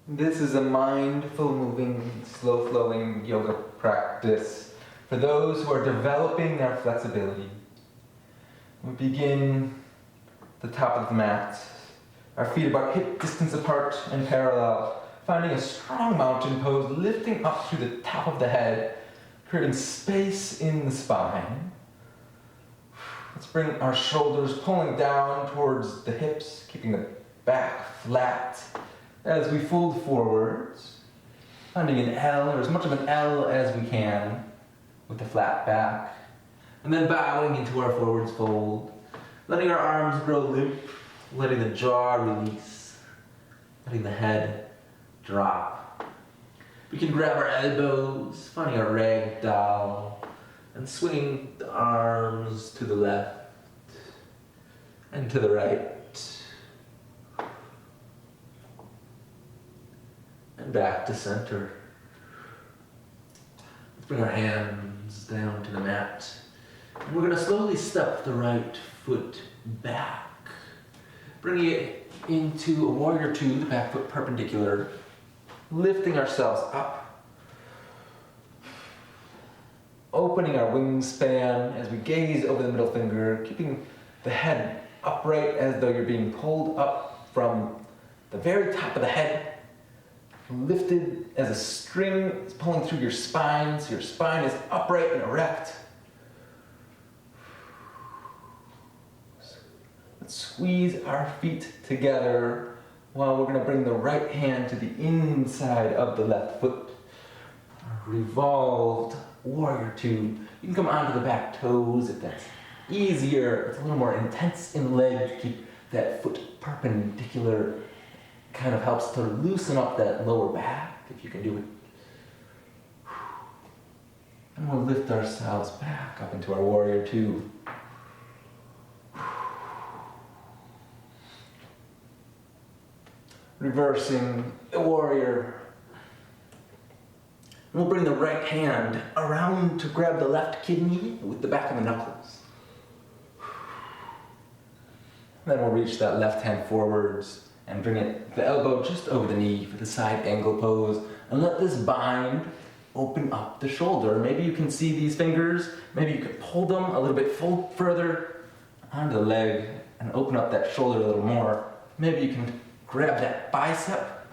This is a mindful moving, slow flowing yoga practice for those who are developing their flexibility. We begin at the top of the mat, our feet about hip distance apart and parallel, finding a strong mountain pose, lifting up through the top of the head, creating space in the spine. Let's bring our shoulders pulling down towards the hips, keeping the back flat as we fold forwards, finding an L, or as much of an L as we can, with the flat back, and then bowing into our forwards fold, letting our arms grow limp, letting the jaw release, letting the head drop. We can grab our elbows, finding our rag doll, and swinging the arms to the left and to the right. And back to center. Let's bring our hands down to the mat. And we're going to slowly step the right foot back. Bringing it into a warrior two, the back foot perpendicular. Lifting ourselves up. Opening our wingspan as we gaze over the middle finger, keeping the head upright as though you're being pulled up from the very top of the head, lifted as a string is pulling through your spine, so your spine is upright and erect. Let's squeeze our feet together while we're going to bring the right hand to the inside of the left foot. Revolved warrior two. You can come onto the back toes if that's easier. It's a little more intense in the leg to keep that foot perpendicular. Kind of helps to loosen up that lower back, if you can do it. And we'll lift ourselves back up into our warrior two. Reversing the warrior. We'll bring the right hand around to grab the left kidney with the back of the knuckles. Then we'll reach that left hand forwards and bring the elbow just over the knee for the side angle pose. And let this bind open up the shoulder. Maybe you can see these fingers. Maybe you could pull them a little bit further onto the leg and open up that shoulder a little more. Maybe you can grab that bicep,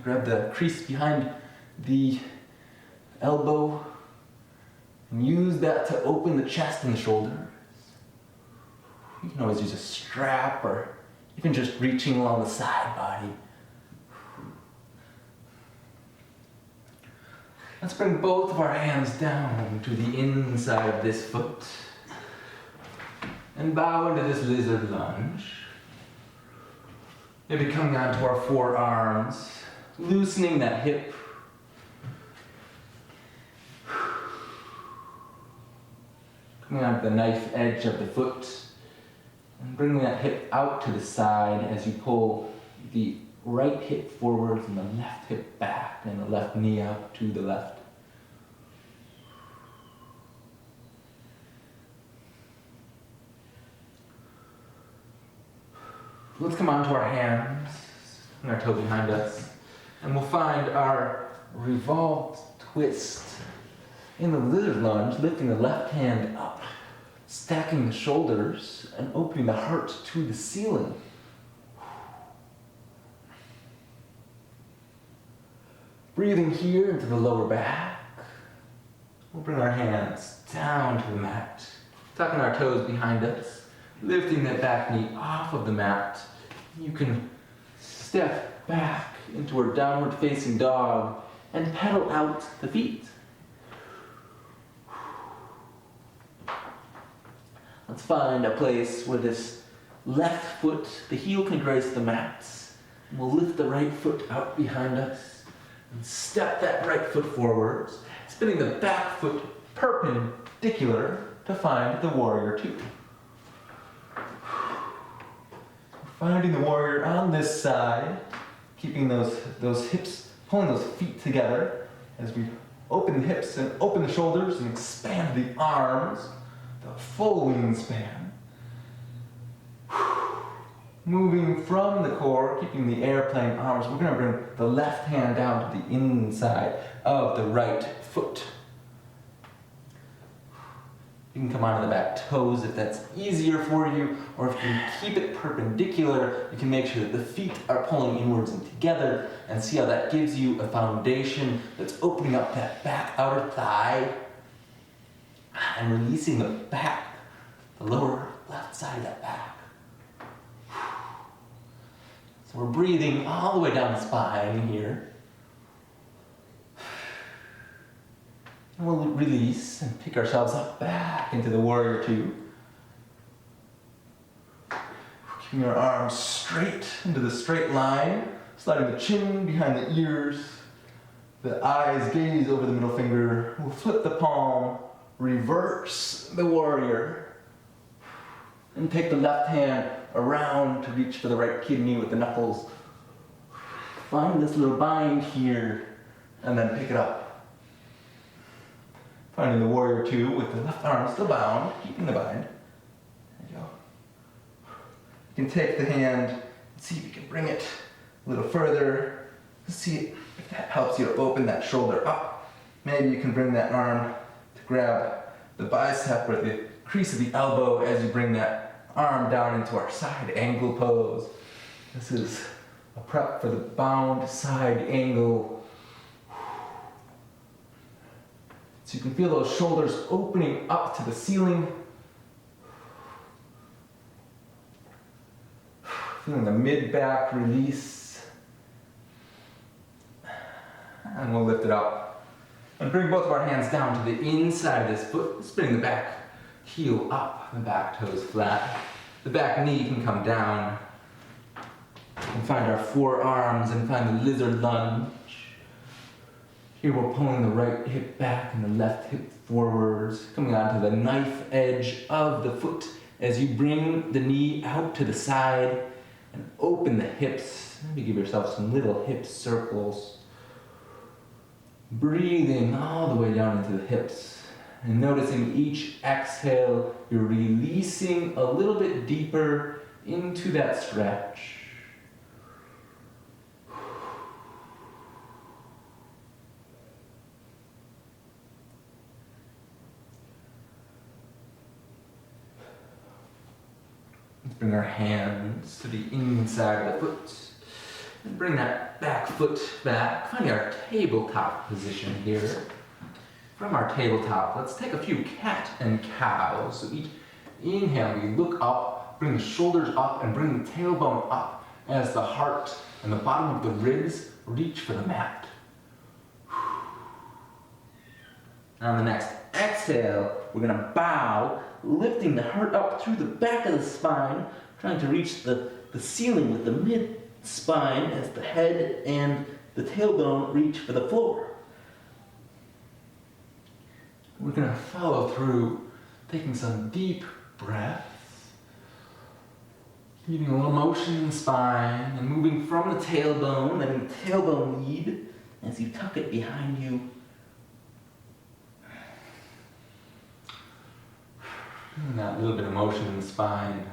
grab the crease behind the elbow, and use that to open the chest and the shoulders. You can always use a strap or even just reaching along the side body. Let's bring both of our hands down to the inside of this foot and bow into this lizard lunge. Maybe coming onto our forearms, loosening that hip. Coming onto the knife edge of the foot. And bringing that hip out to the side as you pull the right hip forwards and the left hip back and the left knee out to the left. Let's come onto our hands and our toe behind us, and we'll find our revolved twist in the lizard lunge, lifting the left hand up, stacking the shoulders and opening the heart to the ceiling. Breathing here into the lower back. We'll bring our hands down to the mat, tucking our toes behind us, lifting that back knee off of the mat. You can step back into our downward facing dog and pedal out the feet. Let's find a place where this left foot, the heel can grace the mats. And we'll lift the right foot out behind us and step that right foot forwards, spinning the back foot perpendicular to find the warrior two. Finding the warrior on this side, keeping those hips, pulling those feet together as we open the hips and open the shoulders and expand the arms. The full wingspan. Moving from the core, keeping the airplane arms, we're going to bring the left hand down to the inside of the right foot. You can come onto the back toes if that's easier for you, or if you can keep it perpendicular, you can make sure that the feet are pulling inwards and together, and see how that gives you a foundation that's opening up that back outer thigh and releasing the back, the lower left side of that back. So we're breathing all the way down the spine here. And we'll release and pick ourselves up back into the warrior two. Keeping our arms straight into the straight line, sliding the chin behind the ears, the eyes gaze over the middle finger. We'll flip the palm, reverse the warrior, and take the left hand around to reach for the right kidney with the knuckles. Find this little bind here, and then pick it up. Finding the warrior two with the left arm still bound, keeping the bind. There you go. You can take the hand and see if you can bring it a little further. See if that helps you to open that shoulder up. Maybe you can bring that arm to grab the bicep or the crease of the elbow as you bring that arm down into our side angle pose. This is a prep for the bound side angle. So you can feel those shoulders opening up to the ceiling. Feeling the mid-back release. And we'll lift it up. And bring both of our hands down to the inside of this foot, spinning the back heel up, the back toes flat. The back knee can come down. And find our forearms and find the lizard lunge. Here we're pulling the right hip back and the left hip forwards, coming onto the knife edge of the foot as you bring the knee out to the side and open the hips. Maybe give yourself some little hip circles. Breathing all the way down into the hips. And noticing each exhale, you're releasing a little bit deeper into that stretch. Let's bring our hands to the inside of the foot. And bring that back foot back, finding our tabletop position here. From our tabletop, let's take a few cat and cows. So each inhale, we look up, bring the shoulders up, and bring the tailbone up as the heart and the bottom of the ribs reach for the mat. On the next exhale, we're going to bow, lifting the heart up through the back of the spine, trying to reach the ceiling with the mid-spine as the head and the tailbone reach for the floor. We're going to follow through, taking some deep breaths, feeling a little motion in the spine, and moving from the tailbone, letting the tailbone lead as you tuck it behind you. Feeling that little bit of motion in the spine.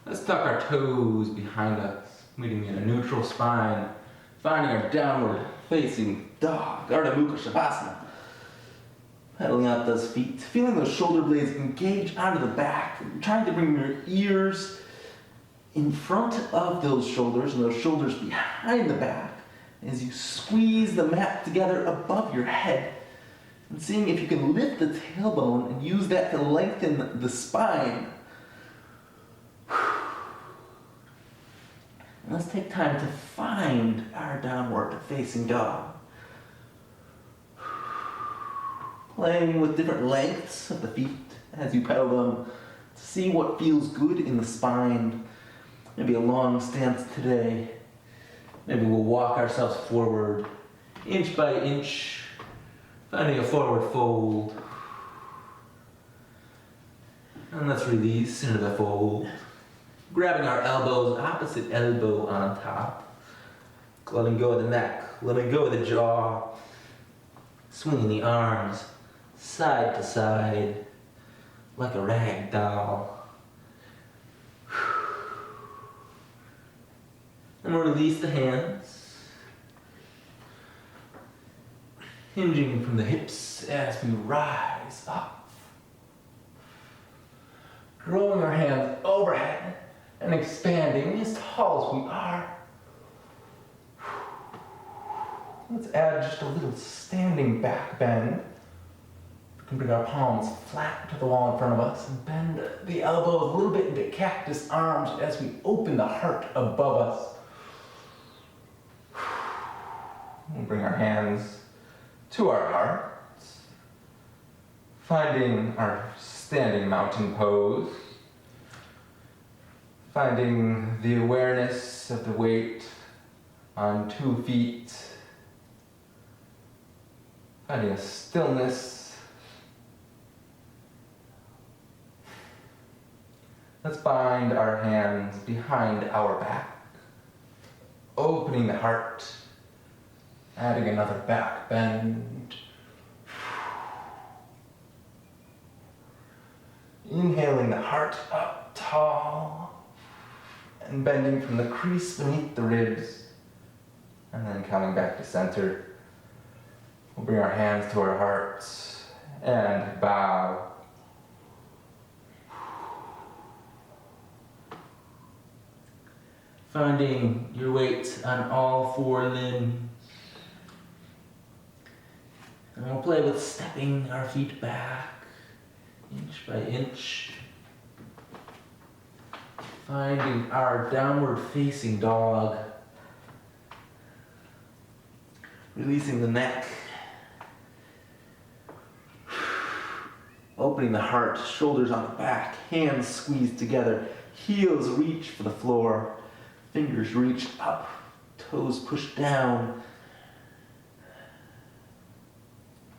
Let's tuck our toes behind us, meeting in a neutral spine, finding our downward facing dog, Ardha Mukha Shavasana. Pedaling out those feet, feeling those shoulder blades engage onto the back, trying to bring your ears in front of those shoulders and those shoulders behind the back as you squeeze the mat together above your head. And seeing if you can lift the tailbone and use that to lengthen the spine. And let's take time to find our downward facing dog. Playing with different lengths of the feet as you pedal them to see what feels good in the spine. Maybe a long stance today. Maybe we'll walk ourselves forward inch by inch, finding a forward fold. And let's release into the fold. Grabbing our elbows, opposite elbow on top. Letting go of the neck, letting go of the jaw. Swinging the arms side to side like a rag doll. And we'll release the hands, hinging from the hips as we rise up. Growing our hands overhead and expanding as tall as we are. Let's add just a little standing back bend. We can bring our palms flat to the wall in front of us and bend the elbows a little bit into cactus arms as we open the heart above us. We'll bring our hands to our hearts, finding our standing mountain pose, finding the awareness of the weight on 2 feet, finding a stillness. Let's bind our hands behind our back, opening the heart, adding another back bend. Inhaling the heart up tall and bending from the crease beneath the ribs, and then coming back to center. We'll bring our hands to our hearts and bow. Finding your weight on all 4 limbs. And we'll play with stepping our feet back, inch by inch. Finding our downward facing dog. Releasing the neck. Opening the heart, shoulders on the back, hands squeezed together, heels reach for the floor, fingers reach up, toes pushed down.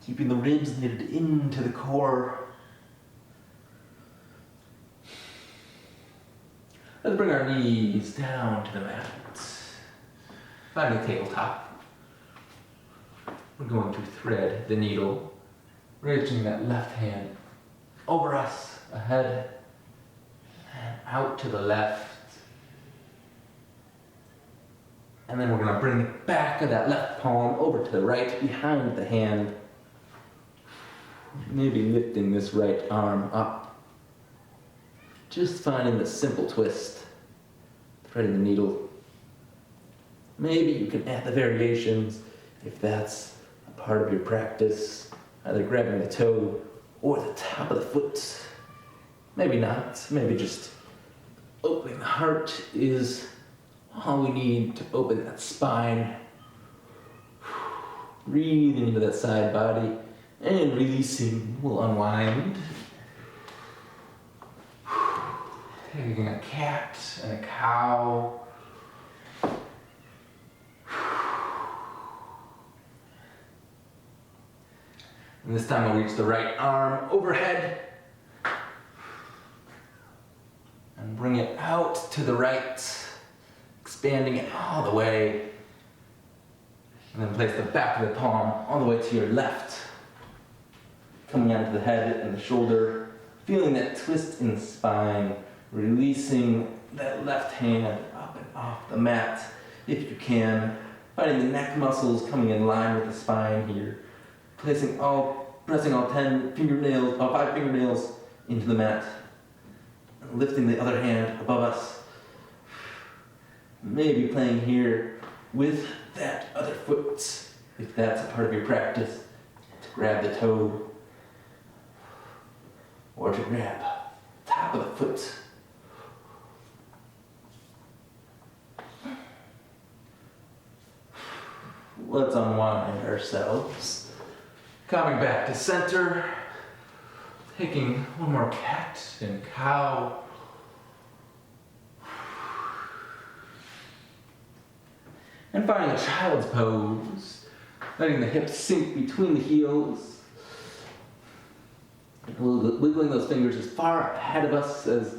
Keeping the ribs knitted into the core. Let's bring our knees down to the mat. Find the tabletop. We're going to thread the needle, reaching that left hand over us, ahead, and out to the left. And then we're going to bring the back of that left palm over to the right, behind the hand. Maybe lifting this right arm up. Just finding the simple twist, threading the needle. Maybe you can add the variations if that's a part of your practice, either grabbing the toe or the top of the foot. Maybe not, maybe just opening the heart is all we need to open that spine. Breathing into that side body. And releasing will unwind. Taking a cat and a cow. And this time we'll reach the right arm overhead. And bring it out to the right, expanding it all the way. And then place the back of the palm all the way to your left. Coming out of the head and the shoulder, feeling that twist in the spine, releasing that left hand up and off the mat if you can, finding the neck muscles coming in line with the spine here, pressing all 5 fingernails into the mat, and lifting the other hand above us, maybe playing here with that other foot, if that's a part of your practice, to grab the toe, or to grab the top of the foot. Let's unwind ourselves. Coming back to center, taking one more cat and cow. And finding a child's pose, letting the hips sink between the heels. Wiggling those fingers as far ahead of us as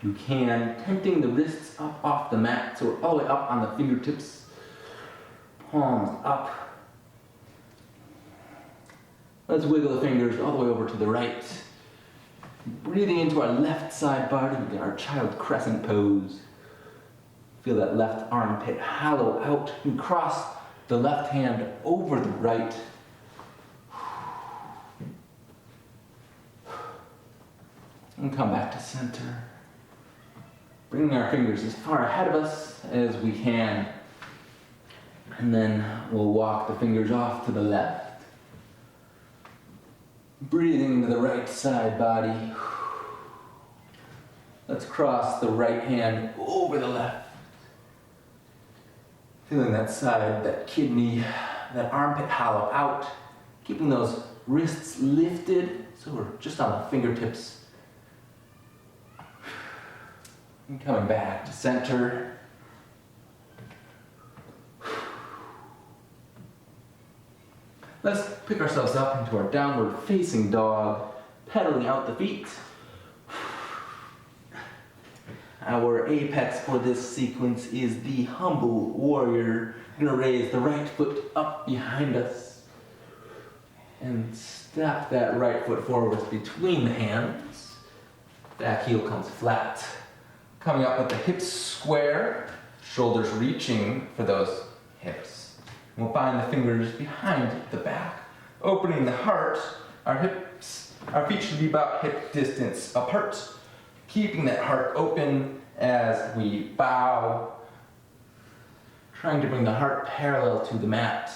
you can, tenting the wrists up off the mat so we're all the way up on the fingertips, palms up. Let's wiggle the fingers all the way over to the right. Breathing into our left side body, our child crescent pose. Feel that left armpit hollow out. You cross the left hand over the right. And come back to center. Bringing our fingers as far ahead of us as we can. And then we'll walk the fingers off to the left. Breathing into the right side body. Let's cross the right hand over the left. Feeling that side, that kidney, that armpit hollow out. Keeping those wrists lifted so we're just on the fingertips. And coming back to center. Let's pick ourselves up into our downward facing dog, pedaling out the feet. Our apex for this sequence is the humble warrior. We're going to raise the right foot up behind us and step that right foot forwards between the hands. Back heel comes flat. Coming up with the hips square, shoulders reaching for those hips. We'll bind the fingers behind the back, opening the heart. Our feet should be about hip distance apart, keeping that heart open as we bow, trying to bring the heart parallel to the mat,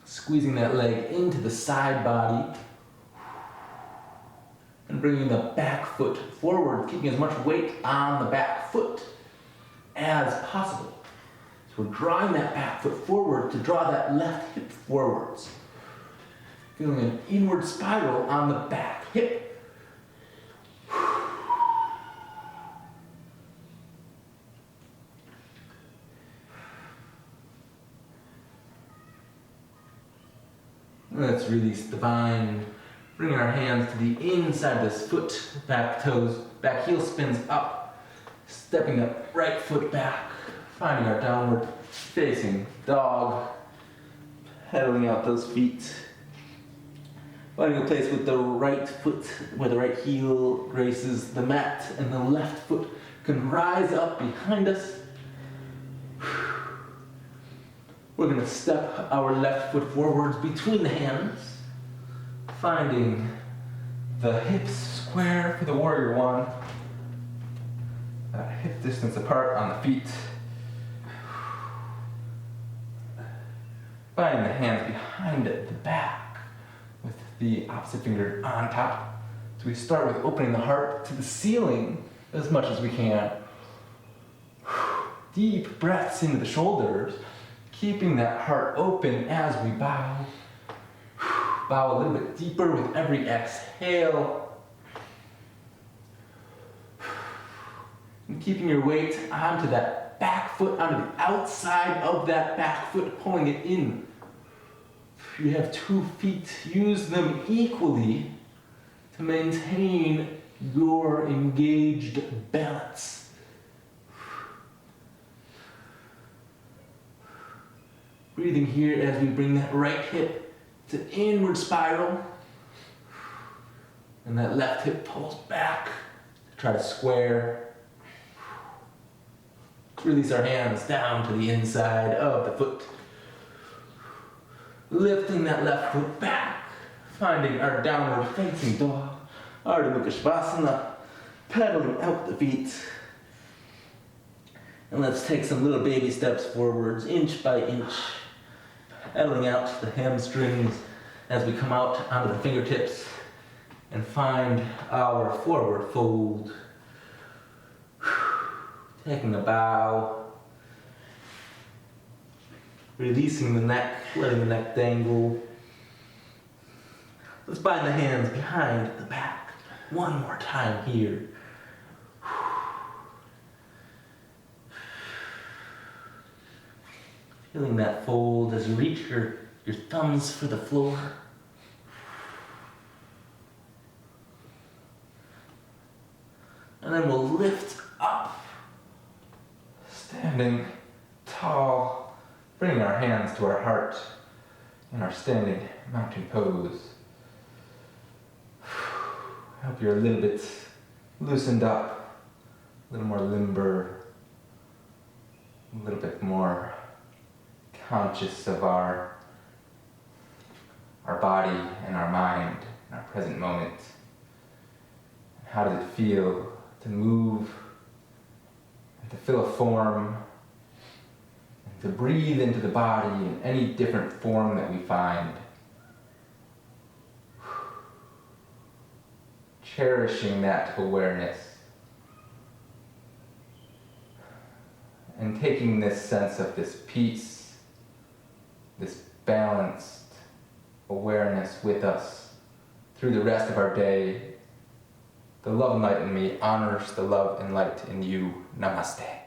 squeezing that leg into the side body, and bringing the back foot forward, keeping as much weight on the back foot as possible. So we're drawing that back foot forward to draw that left hip forwards. Feeling an inward spiral on the back hip. Let's release the bind. Bringing our hands to the inside of this foot, back toes, back heel spins up, stepping that right foot back, finding our downward facing dog, pedaling out those feet, finding a place with the right foot, where the right heel graces the mat, and the left foot can rise up behind us. We're going to step our left foot forwards between the hands, finding the hips square for the warrior one, hip distance apart on the feet. Finding the hands behind the back with the opposite finger on top. So we start with opening the heart to the ceiling as much as we can. Deep breaths into the shoulders, keeping that heart open as we bow. Bow a little bit deeper with every exhale. And keeping your weight onto that back foot, onto the outside of that back foot, pulling it in. If you have 2 feet, use them equally to maintain your engaged balance. Breathing here as we bring that right hip to inward spiral, and that left hip pulls back. Try to square. Release our hands down to the inside of the foot. Lifting that left foot back, finding our downward facing dog, Ardha Mukha Svanasana, pedaling out the feet. And let's take some little baby steps forwards, inch by inch. Pedaling out the hamstrings as we come out onto the fingertips and find our forward fold. Taking a bow. Releasing the neck, letting the neck dangle. Let's bind the hands behind the back. One more time here. Feeling that fold as you reach your thumbs for the floor. And then we'll lift up. Standing tall, bringing our hands to our heart in our standing mountain pose. I hope you're a little bit loosened up, a little more limber. a little bit more conscious of our body and our mind and our present moment. How does it feel to move and to fill a form and to breathe into the body in any different form that we find? Cherishing that awareness and taking this sense of this peace, this balanced awareness with us through the rest of our day. The love and light in me honors the love and light in you. Namaste.